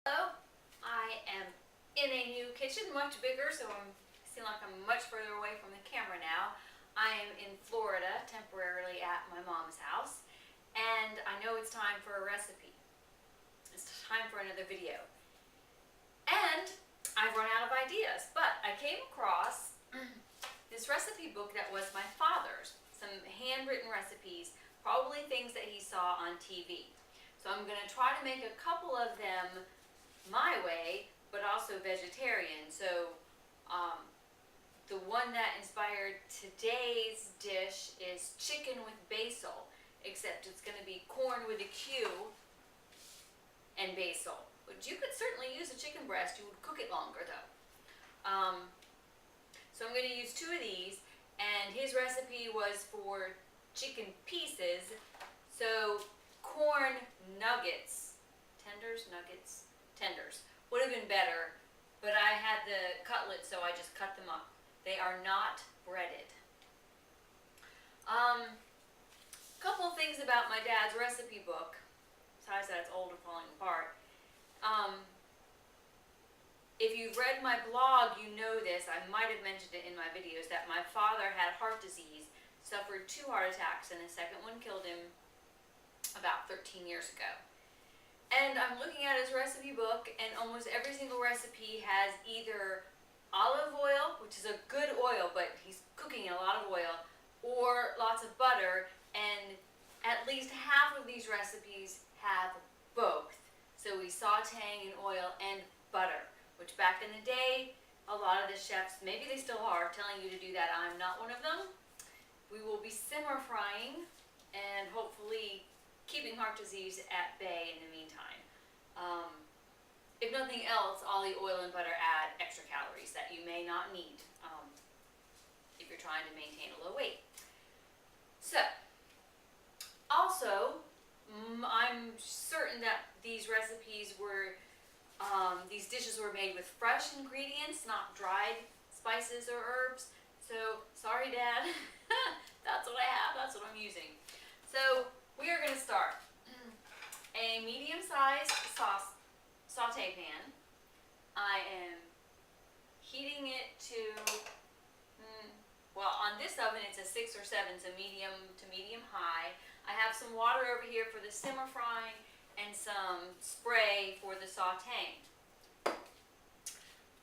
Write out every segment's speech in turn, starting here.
Hello, I am in a new kitchen, much bigger, so I seem like I'm much further away from the camera now. I am in Florida, temporarily at my mom's house, and I know it's time for a recipe. It's time for another video. And I've run out of ideas, but I came across this recipe book that was my father's. Some handwritten recipes, probably things that he saw on TV. So I'm going to try to make a couple of them my way, but also vegetarian. So the one that inspired today's dish is chicken with basil, except it's going to be corn with a Q and basil. But you could certainly use a chicken breast. You would cook it longer though. So I'm going to use two of these, and his recipe was for chicken pieces. So corn nuggets, tenders would have been better, but I had the cutlets, so I just cut them up. They are not breaded. Couple of things about my dad's recipe book, besides that it's old and falling apart. If you've read my blog, you know this. I might have mentioned it in my videos that my father had heart disease, suffered 2 heart attacks, and the second one killed him about 13 years ago. And I'm looking at his recipe book, and almost every single recipe has either olive oil, which is a good oil, but he's cooking in a lot of oil, or lots of butter, and at least half of these recipes have both. So he's sauteing in oil and butter, which back in the day, a lot of the chefs, maybe they still are, telling you to do that. I'm not one of them. We will be simmer frying and hopefully keeping heart disease at bay in the meantime. If nothing else, all the oil and butter add extra calories that you may not need if you're trying to maintain a low weight. So, also, I'm certain that these recipes were, these dishes were made with fresh ingredients, not dried spices or herbs. So, sorry Dad, that's what I have, that's what I'm using. So, we are going to start. A medium-sized saute pan. I am heating it to, well, on this oven it's a 6 or 7, so medium to medium high. I have some water over here for the simmer frying and some spray for the sauteing.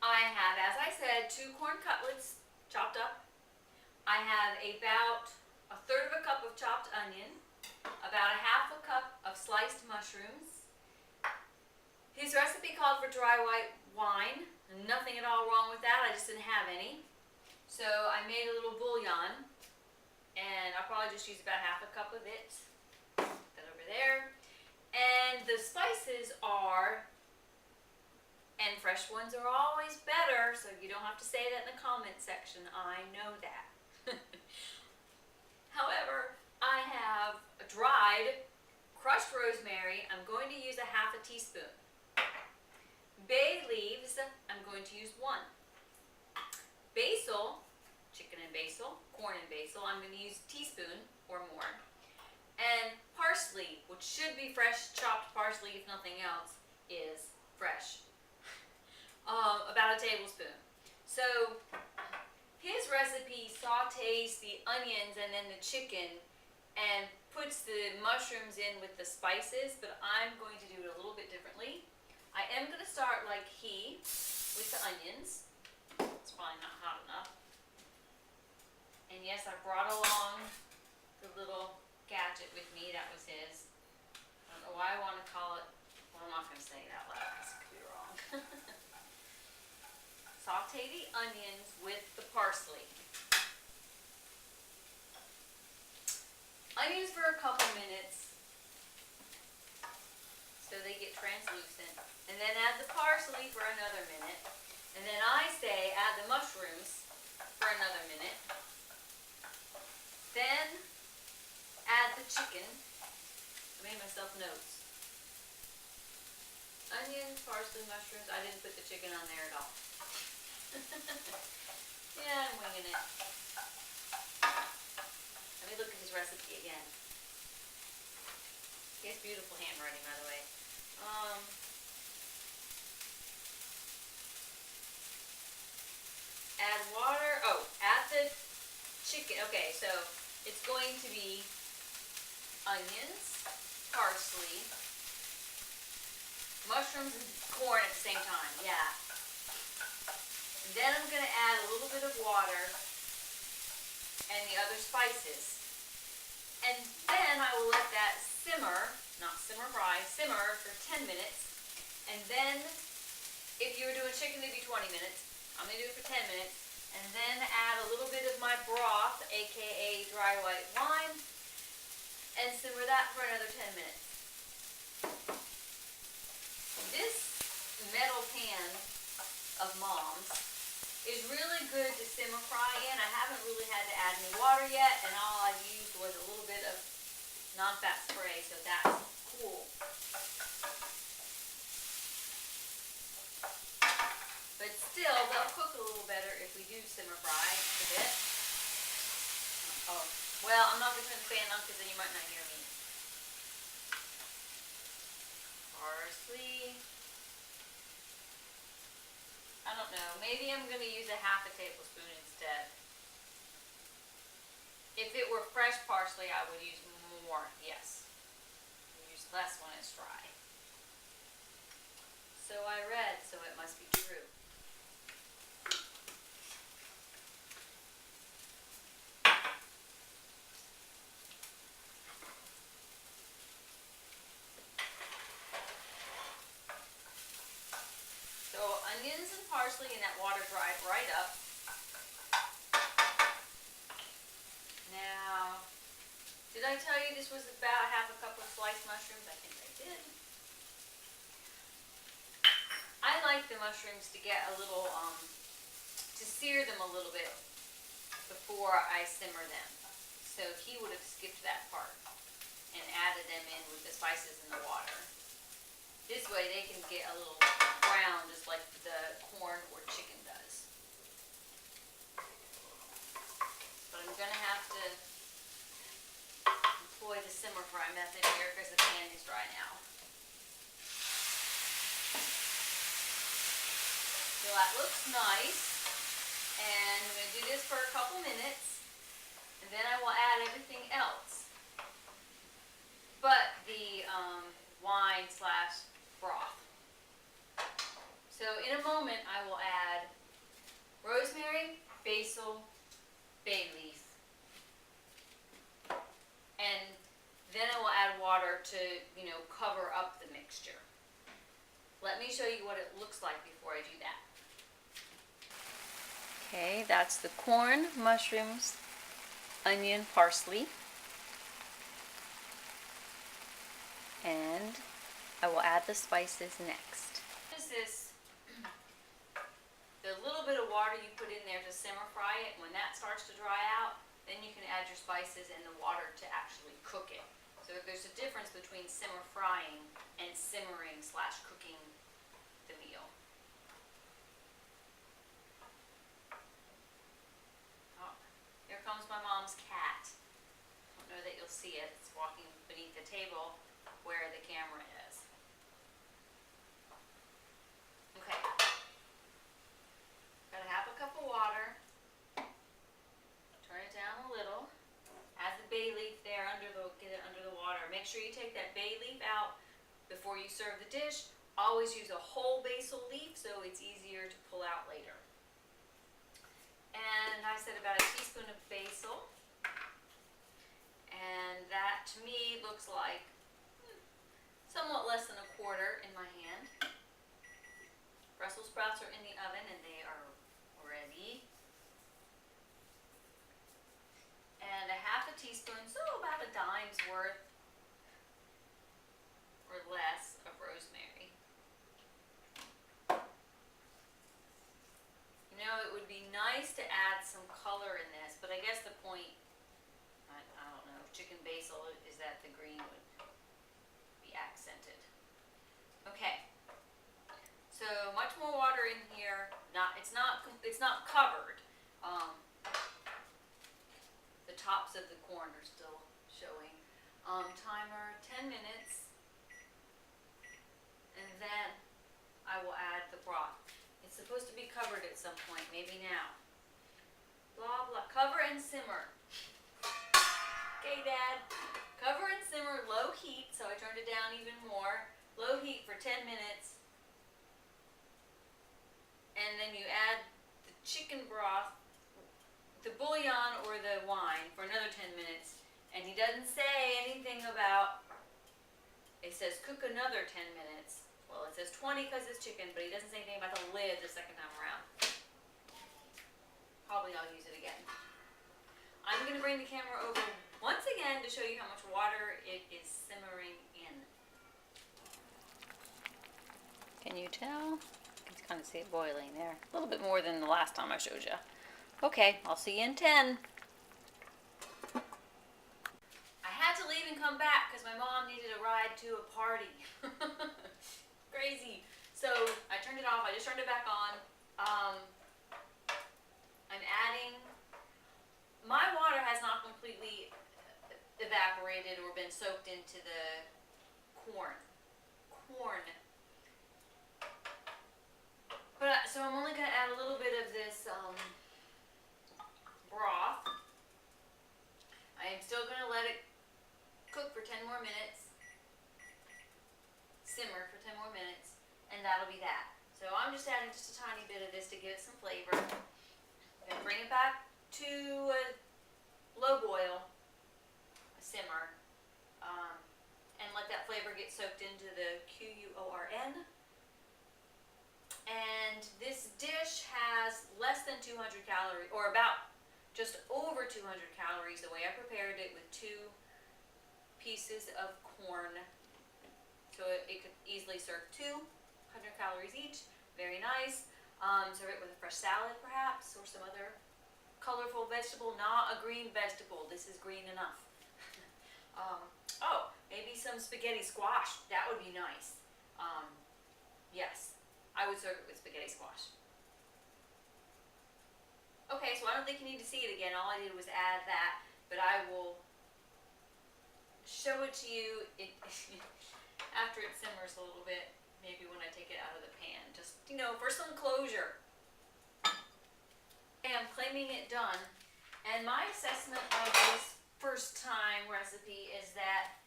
I have, as I said, 2 corn cutlets chopped up. I have about 1/3 cup of chopped onion, about 1/2 cup of sliced mushrooms. His recipe called for dry white wine. Nothing at all wrong with that, I just didn't have any. So I made a little bouillon, and I'll probably just use about 1/2 cup of it. Put that over there. And the spices are, and fresh ones are always better, so you don't have to say that in the comment section, I know that. However, I have a dried crushed rosemary. I'm going to use a 1/2 teaspoon. Bay leaves, I'm going to use 1. Basil, chicken and basil, corn and basil, I'm going to use a teaspoon or more. And parsley, which should be fresh chopped parsley if nothing else, is fresh. About a tablespoon. So his recipe sautés the onions and then the chicken and puts the mushrooms in with the spices, but I'm going to do it a little bit differently. I am going to start like he with the onions. It's probably not hot enough. And yes, I brought along the little gadget with me. That was his. I don't know why I want to call it. Well, I'm not going to say that loud. This could be wrong. Saute the onions with the parsley. Onions for a couple minutes so they get translucent, and then add the parsley for another minute, and then I say add the mushrooms for another minute, then add the chicken. I made myself notes. Onions, parsley, mushrooms. I didn't put the chicken on there at all. Yeah, I'm winging it. Let me look at his recipe again. He has beautiful handwriting, by the way. add water. Oh, add the chicken. Okay, so it's going to be onions, parsley, mushrooms, and corn at the same time. Yeah. And then I'm going to add a little bit of water and the other spices. And then I will let that simmer, not simmer fry, simmer for 10 minutes. And then, if you were doing chicken, it'd be 20 minutes. I'm going to do it for 10 minutes. And then add a little bit of my broth, aka dry white wine, and simmer that for another 10 minutes. This metal pan of Mom's is really good to simmer fry in. I haven't really had to add any water yet, and all I've used was a little bit of non-fat spray, so that's cool. But still, they'll cook a little better if we do simmer fry a bit. Oh, well, I'm not going to turn the fan on because then you might not hear me. Parsley. I don't know. Maybe I'm going to use a half a tablespoon instead. If it were fresh parsley, I would use more. Yes. I would use less when it's dry. So I read, so it must be true. So onions and parsley and that water dried right up. Now, did I tell you this was about half a cup of sliced mushrooms? I think I did. I like the mushrooms to get a little, to sear them a little bit before I simmer them. So he would have skipped that part and added them in with the spices and the water. This way they can get a little brown just like the corn or chicken does. But I'm going to have to employ the simmer fry method here because the pan is dry now. So that looks nice. And I'm going to do this for a couple minutes. And then I will add everything else. But the wine / broth. So in a moment I will add rosemary, basil, bay leaf, and then I will add water to, cover up the mixture. Let me show you what it looks like before I do that. Okay, that's the corn, mushrooms, onion, parsley, and I will add the spices next. What is this? The little bit of water you put in there to simmer fry it, when that starts to dry out, then you can add your spices and the water to actually cook it. So there's a difference between simmer frying and simmering / cooking the meal. Oh, here comes my mom's cat. I don't know that you'll see it. It's walking beneath the table where the camera is. Okay. Got a half a cup of water. Turn it down a little. Add the bay leaf there get it under the water. Make sure you take that bay leaf out before you serve the dish. Always use a whole basil leaf so it's easier to pull out later. And I said about a teaspoon of basil. And that to me looks like somewhat less than a quarter in my hand. Brussels sprouts are in the oven and they are ready. And a half a teaspoon, so about a dime's worth or less of rosemary. It would be nice to add some color in this, but I guess the point, I don't know, chicken basil is that the green would be accented. Okay. So much more water in here. It's not covered. The tops of the corn are still showing. Timer 10 minutes, and then I will add the broth. It's supposed to be covered at some point, maybe now. ready, Dad? Cover and simmer low heat, so I turned it down even more. Low heat for 10 minutes. And then you add the chicken broth, the bouillon or the wine for another 10 minutes. And he doesn't say anything about, it says cook another 10 minutes. Well, it says 20 because it's chicken, but he doesn't say anything about the lid the second time around. Probably I'll use it again. I'm going to bring the camera over once again to show you how much water it is simmering in. Can you tell? You can kind of see it boiling there. A little bit more than the last time I showed you. Okay, I'll see you in 10. I had to leave and come back because my mom needed a ride to a party. Crazy. So I turned it off. I just turned it back on. I'm adding, my water has not completely evaporated or been soaked into the Quorn. But so I'm only going to add a little bit of this broth. I am still going to let it cook for 10 more minutes. Simmer for 10 more minutes, and that'll be that. So I'm just adding just a tiny bit of this to give it some flavor. I'm going to bring it back to a low boil, a simmer, and let that flavor get soaked into the Quorn. And this dish has less than 200 calories, or about just over 200 calories the way I prepared it with 2 pieces of Quorn. So it could easily serve 200 calories each. Very nice. Serve it with a fresh salad perhaps, or some other colorful vegetable. Not a green vegetable. This is green enough. Oh, maybe some spaghetti squash. That would be nice. Yes, I would serve it with spaghetti squash. Okay, so I don't think you need to see it again. All I did was add that, but I will show it to you after it simmers a little bit, maybe when I take it out of the pan, just, you know, for some closure. Okay, I'm claiming it done, and my assessment of this first time recipe is that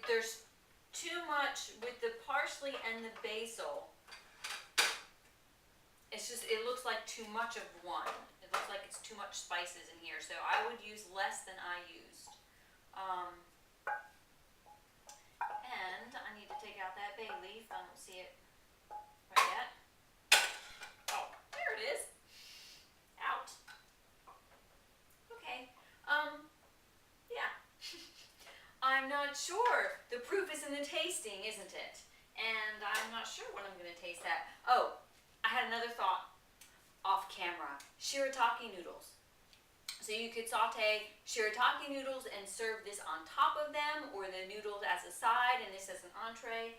there's too much with the parsley and the basil. It's just, it looks like too much of one. It looks like it's too much spices in here, so I would use less than I used. And I need to take out that bay leaf. I don't see it right yet. Oh, there it is. Out. Okay. Yeah. I'm not sure. The proof is in the tasting, isn't it? And I'm not sure what I'm going to taste at. Oh, I had another thought off camera. Shirataki noodles. So you could saute shirataki noodles and serve this on top of them, or the noodles as a side and this as an entree,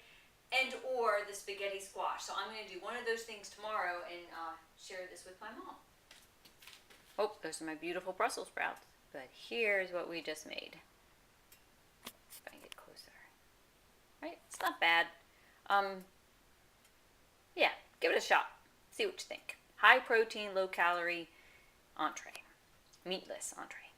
and or the spaghetti squash. So I'm going to do one of those things tomorrow and share this with my mom. Oh, those are my beautiful Brussels sprouts. But here's what we just made. If I can get closer. Right? It's not bad. Yeah, give it a shot. See what you think. High protein, low calorie entree. Meatless entree.